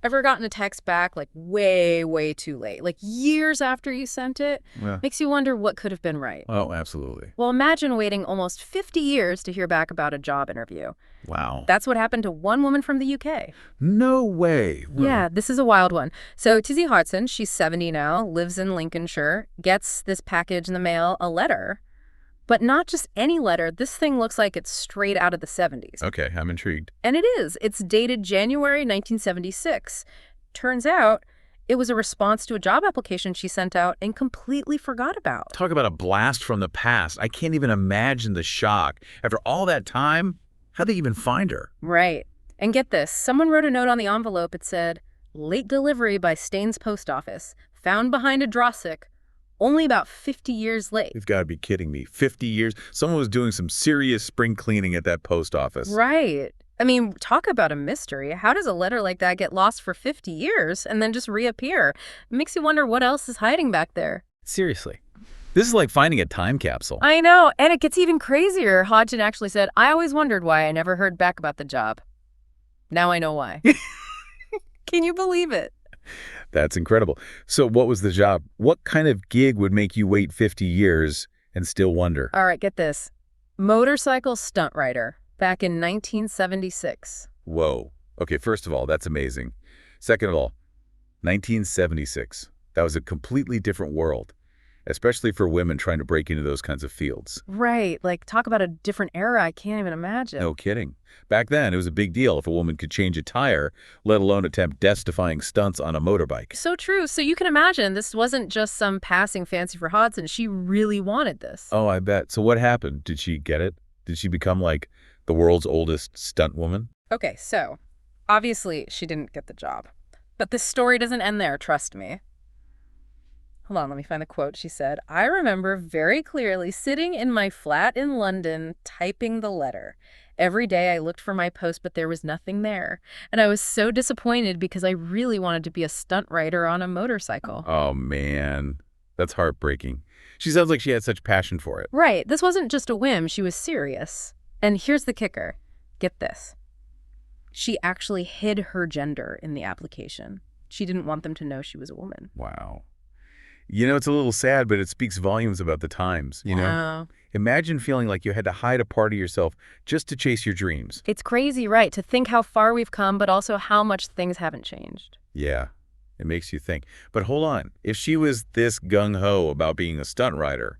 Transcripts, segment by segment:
Ever gotten a text back like way, way too late, like years after you sent it? Yeah. Makes you wonder what could have been right. Oh, absolutely. Well, imagine waiting almost 50 years to hear back about a job interview. Wow. That's what happened to one woman from the UK. No way. Yeah, this is a wild one. So Tizi Hodson, she's 70 now, lives in Lincolnshire, gets this package in the mail, a letter. But not just any letter. This thing looks like it's straight out of the 70s. Okay, I'm intrigued. And it is. It's dated January 1976. Turns out it was a response to a job application she sent out and completely forgot about. Talk about a blast from the past. I can't even imagine the shock. After all that time, how'd they even find her? Right. And get this. Someone wrote a note on the envelope. It said, "Late delivery by Staines Post Office. Found behind a drawstick. Only about 50 years late." You've got to be kidding me. 50 years? Someone was doing some serious spring cleaning at that post office. Right. I mean, talk about a mystery. How does a letter like that get lost for 50 years and then just reappear? It makes you wonder what else is hiding back there. Seriously. This is like finding a time capsule. I know, and it gets even crazier. Hodgson actually said, "I always wondered why I never heard back about the job. Now I know why." Can you believe it? That's incredible. So what was the job? What kind of gig would make you wait 50 years and still wonder? All right, get this. Motorcycle stunt rider back in 1976. Whoa. Okay, first of all, that's amazing. Second of all, 1976. That was a completely different world, especially for women trying to break into those kinds of fields. Right, like talk about a different era I can't even imagine. No kidding. Back then, it was a big deal if a woman could change a tire, let alone attempt death-defying stunts on a motorbike. So true. So you can imagine this wasn't just some passing fancy for Hodgson. She really wanted this. Oh, I bet. So what happened? Did she get it? Did she become like the world's oldest stunt woman? Okay, so obviously she didn't get the job. But this story doesn't end there, trust me. Hold on, let me find the quote. She said, "I remember very clearly sitting in my flat in London typing the letter. Every day I looked for my post, but there was nothing there. And I was so disappointed because I really wanted to be a stunt rider on a motorcycle." Oh, man. That's heartbreaking. She sounds like she had such passion for it. Right, this wasn't just a whim, she was serious. And here's the kicker. Get this. She actually hid her gender in the application. She didn't want them to know she was a woman. Wow. You know, it's a little sad, but it speaks volumes about the times, you know? Wow. Imagine feeling like you had to hide a part of yourself just to chase your dreams. It's crazy, right, to think how far we've come, but also how much things haven't changed. Yeah, it makes you think. But hold on. If she was this gung-ho about being a stunt rider,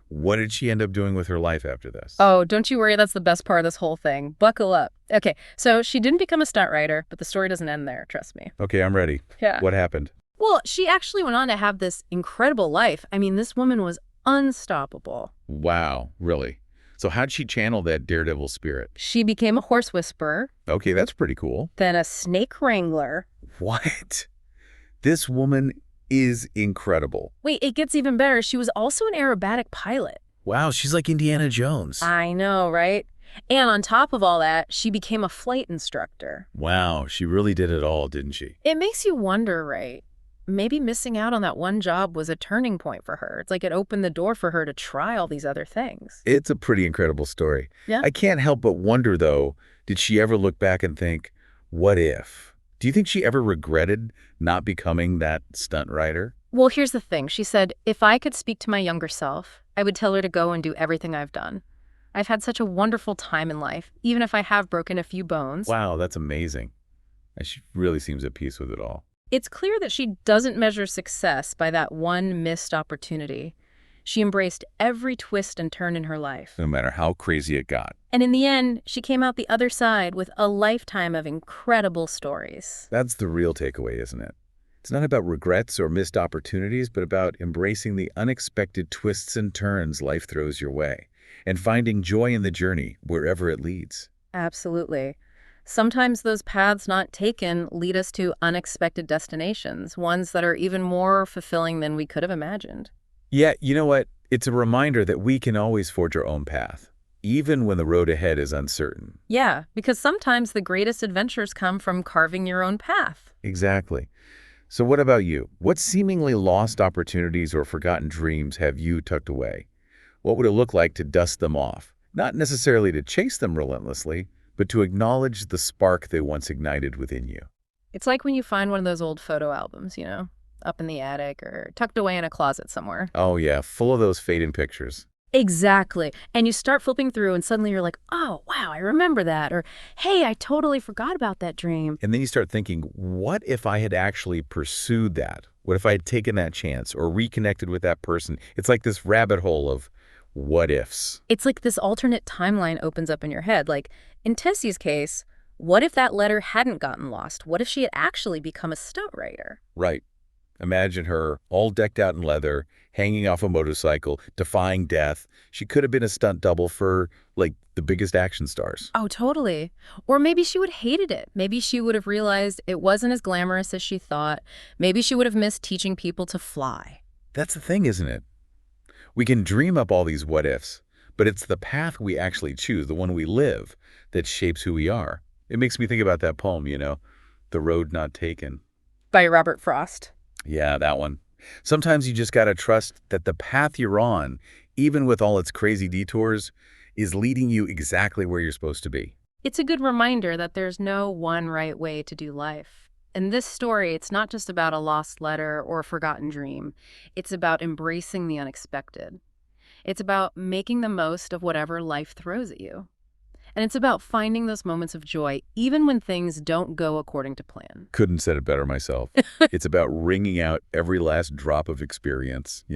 what did she end up doing with her life after this? Oh, don't you worry, that's the best part of this whole thing. Buckle up. Okay, so she didn't become a stunt rider, but the story doesn't end there, trust me. Okay, I'm ready. Yeah. What happened? Well, she actually went on to have this incredible life. I mean, this woman was unstoppable. Wow, really? So how'd she channel that daredevil spirit? She became a horse whisperer, Okay, that's pretty cool. then a snake wrangler. What? This woman is incredible. Wait, it gets even better. She was also an aerobatic pilot. Wow, she's like Indiana Jones. I know, right? And on top of all that, she became a flight instructor. Wow, she really did it all, didn't she? It makes you wonder, right? Maybe missing out on that one job was a turning point for her. It's like it opened the door for her to try all these other things. It's a pretty incredible story. Yeah. I can't help but wonder, though, did she ever look back and think, what if? Do you think she ever regretted not becoming that stunt rider? Well, here's the thing. She said, if I could speak to my younger self, I would tell her to go and do everything I've done. I've had such a wonderful time in life, even if I have broken a few bones. Wow, that's amazing. And she really seems at peace with it all. It's clear that she doesn't measure success by that one missed opportunity. She embraced every twist and turn in her life. No matter how crazy it got. And in the end, she came out the other side with a lifetime of incredible stories. That's the real takeaway, isn't it? It's not about regrets or missed opportunities, but about embracing the unexpected twists and turns life throws your way and finding joy in the journey wherever it leads. Absolutely. Sometimes those paths not taken lead us to unexpected destinations, ones that are even more fulfilling than we could have imagined. Yeah, you know what? It's a reminder that we can always forge our own path, even when the road ahead is uncertain. Yeah, because sometimes the greatest adventures come from carving your own path. Exactly. So what about you? What seemingly lost opportunities or forgotten dreams have you tucked away? What would it look like to dust them off? Not necessarily to chase them relentlessly, but to acknowledge the spark they once ignited within you. It's like when you find one of those old photo albums, up in the attic or tucked away in a closet somewhere. Oh yeah, full of those fading pictures. Exactly. And you start flipping through and suddenly you're like, oh, wow, I remember that. Or, hey, I totally forgot about that dream. And then you start thinking, what if I had actually pursued that? What if I had taken that chance or reconnected with that person? It's like this rabbit hole of what ifs. It's like this alternate timeline opens up in your head. Like in Tessie's case, what if that letter hadn't gotten lost? What if she had actually become a stunt writer? Right. Imagine her all decked out in leather, hanging off a motorcycle, defying death. She could have been a stunt double for, like, the biggest action stars. Oh, totally. Or maybe she would have hated it. Maybe she would have realized it wasn't as glamorous as she thought. Maybe she would have missed teaching people to fly. That's the thing, isn't it? We can dream up all these what ifs, but it's the path we actually choose, the one we live, that shapes who we are. It makes me think about that poem, The Road Not Taken. By Robert Frost. Yeah, that one. Sometimes you just gotta trust that the path you're on, even with all its crazy detours, is leading you exactly where you're supposed to be. It's a good reminder that there's no one right way to do life. In this story, it's not just about a lost letter or a forgotten dream. It's about embracing the unexpected. It's about making the most of whatever life throws at you. And it's about finding those moments of joy, even when things don't go according to plan. Couldn't said it better myself. It's about wringing out every last drop of experience,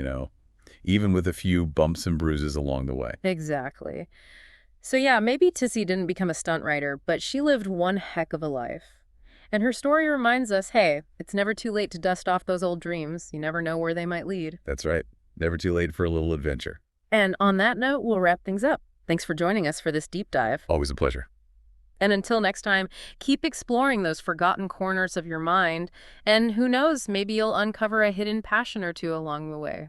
even with a few bumps and bruises along the way. Exactly. So yeah, maybe Tissy didn't become a stunt writer, but she lived one heck of a life. And her story reminds us, hey, it's never too late to dust off those old dreams. You never know where they might lead. That's right. Never too late for a little adventure. And on that note, we'll wrap things up. Thanks for joining us for this deep dive. Always a pleasure. And until next time, keep exploring those forgotten corners of your mind. And who knows, maybe you'll uncover a hidden passion or two along the way.